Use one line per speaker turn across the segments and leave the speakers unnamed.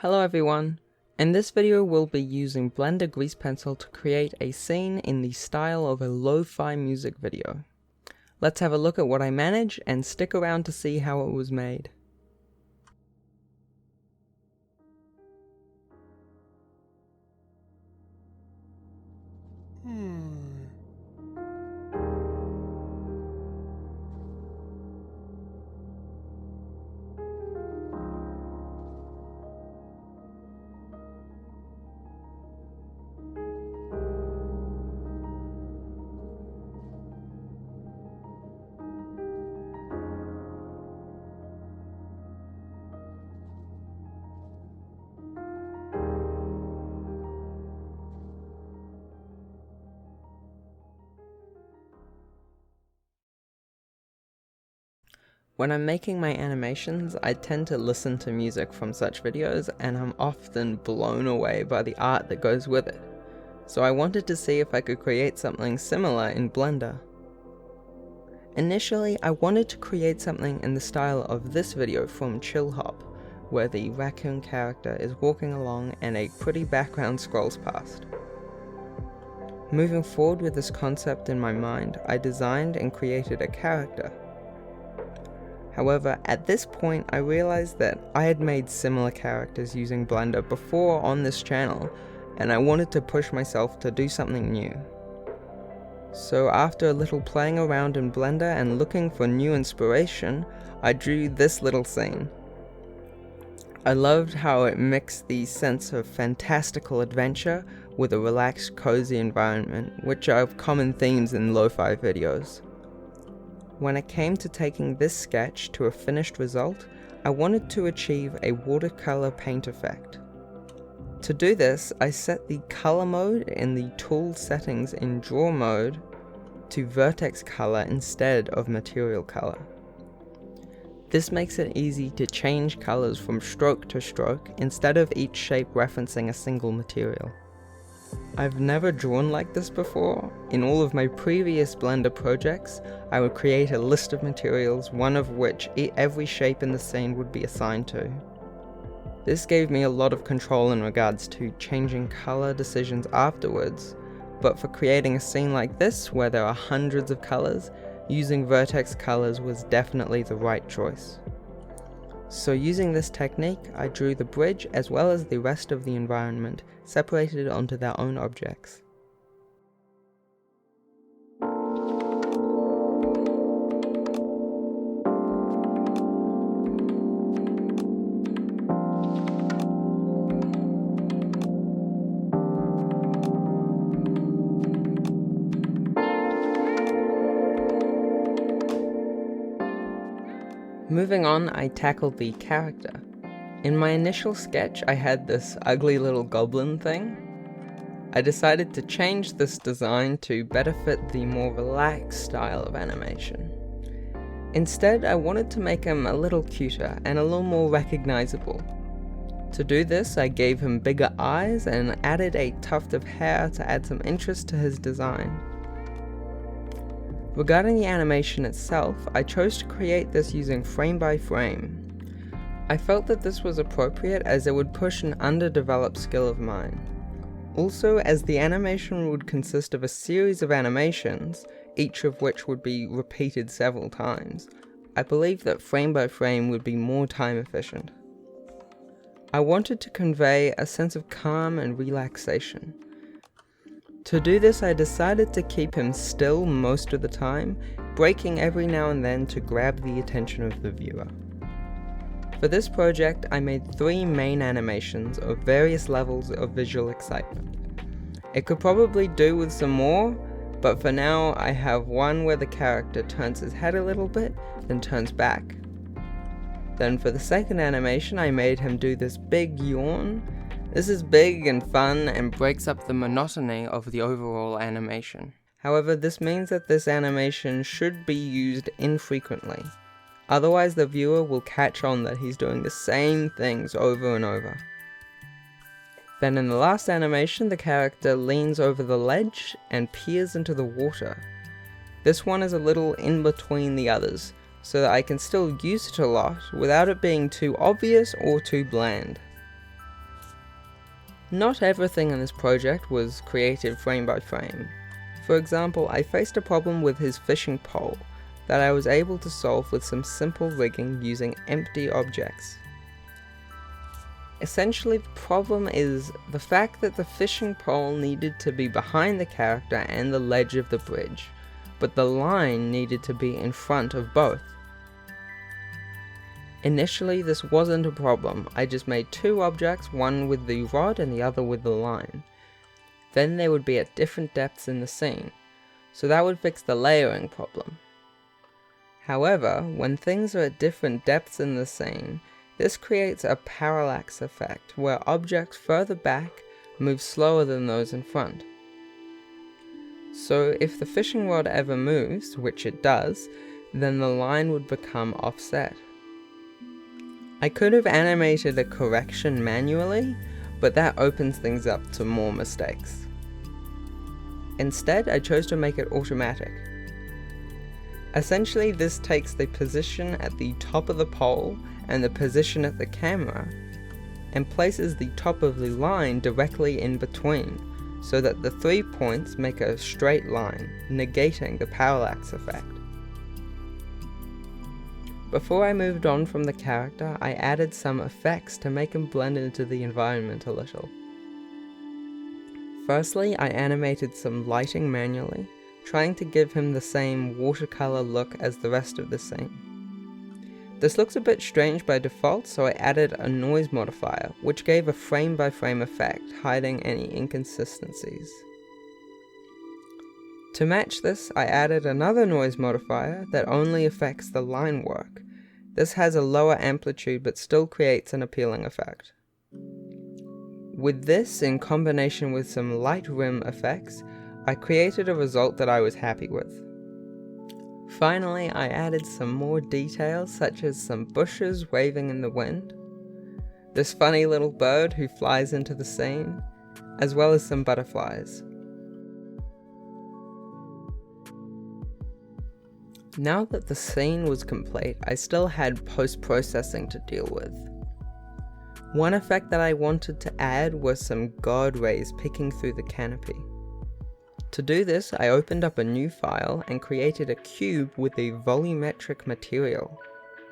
Hello everyone! In this video we'll be using Blender Grease Pencil to create a scene in the style of a lo-fi music video. Let's have a look at what I managed and stick around to see how it was made. When I'm making my animations, I tend to listen to music from such videos, and I'm often blown away by the art that goes with it. So I wanted to see if I could create something similar in Blender. Initially, I wanted to create something in the style of this video from Chill Hop, where the raccoon character is walking along and a pretty background scrolls past. Moving forward with this concept in my mind, I designed and created a character. However, at this point I realized that I had made similar characters using Blender before on this channel, and I wanted to push myself to do something new. So after a little playing around in Blender and looking for new inspiration, I drew this little scene. I loved how it mixed the sense of fantastical adventure with a relaxed, cozy environment, which are common themes in lo-fi videos. When it came to taking this sketch to a finished result, I wanted to achieve a watercolor paint effect. To do this, I set the color mode in the tool settings in draw mode to vertex color instead of material color. This makes it easy to change colors from stroke to stroke instead of each shape referencing a single material. I've never drawn like this before. In all of my previous Blender projects, I would create a list of materials, one of which every shape in the scene would be assigned to. This gave me a lot of control in regards to changing color decisions afterwards, but for creating a scene like this, where there are hundreds of colors, using vertex colors was definitely the right choice. So using this technique, I drew the bridge as well as the rest of the environment separated onto their own objects. Moving on, I tackled the character. In my initial sketch, I had this ugly little goblin thing. I decided to change this design to better fit the more relaxed style of animation. Instead, I wanted to make him a little cuter and a little more recognizable. To do this, I gave him bigger eyes and added a tuft of hair to add some interest to his design. Regarding the animation itself, I chose to create this using frame by frame. I felt that this was appropriate as it would push an underdeveloped skill of mine. Also, as the animation would consist of a series of animations, each of which would be repeated several times, I believed that frame by frame would be more time efficient. I wanted to convey a sense of calm and relaxation. To do this, I decided to keep him still most of the time, breaking every now and then to grab the attention of the viewer. For this project, I made 3 main animations of various levels of visual excitement. It could probably do with some more, but for now I have one where the character turns his head a little bit, then turns back. Then for the second animation, I made him do this big yawn. This is big and fun and breaks up the monotony of the overall animation. However, this means that this animation should be used infrequently. Otherwise, the viewer will catch on that he's doing the same things over and over. Then in the last animation, the character leans over the ledge and peers into the water. This one is a little in between the others, so that I can still use it a lot without it being too obvious or too bland. Not everything in this project was created frame by frame. For example, I faced a problem with his fishing pole that I was able to solve with some simple rigging using empty objects. Essentially, the problem is the fact that the fishing pole needed to be behind the character and the ledge of the bridge, but the line needed to be in front of both. Initially, this wasn't a problem. I just made two objects, one with the rod and the other with the line. Then they would be at different depths in the scene, so that would fix the layering problem. However, when things are at different depths in the scene, this creates a parallax effect, where objects further back move slower than those in front. So if the fishing rod ever moves, which it does, then the line would become offset. I could have animated a correction manually, but that opens things up to more mistakes. Instead, I chose to make it automatic. Essentially, this takes the position at the top of the pole and the position at the camera, and places the top of the line directly in between, so that the 3 points make a straight line, negating the parallax effect. Before I moved on from the character, I added some effects to make him blend into the environment a little. Firstly, I animated some lighting manually, trying to give him the same watercolor look as the rest of the scene. This looks a bit strange by default, so I added a noise modifier, which gave a frame-by-frame effect, hiding any inconsistencies. To match this, I added another noise modifier that only affects the line work. This has a lower amplitude but still creates an appealing effect. With this, in combination with some light rim effects, I created a result that I was happy with. Finally, I added some more details, such as some bushes waving in the wind, this funny little bird who flies into the scene, as well as some butterflies. Now that the scene was complete, I still had post-processing to deal with. One effect that I wanted to add was some god rays peeking through the canopy. To do this, I opened up a new file and created a cube with a volumetric material.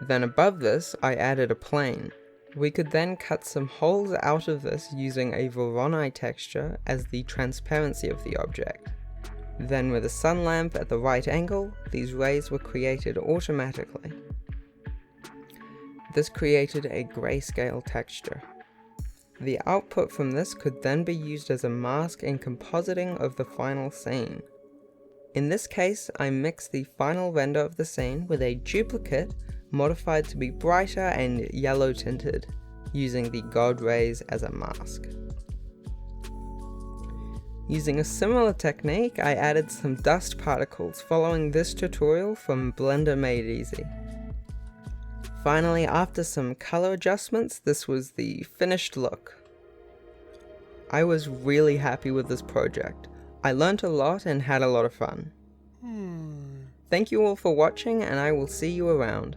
Then above this, I added a plane. We could then cut some holes out of this using a Voronoi texture as the transparency of the object. Then with a sun lamp at the right angle, these rays were created automatically. This created a grayscale texture. The output from this could then be used as a mask in compositing of the final scene. In this case, I mixed the final render of the scene with a duplicate modified to be brighter and yellow tinted, using the god rays as a mask. Using a similar technique, I added some dust particles following this tutorial from Blender Made Easy. Finally, after some color adjustments, this was the finished look. I was really happy with this project. I learnt a lot and had a lot of fun. Thank you all for watching, and I will see you around.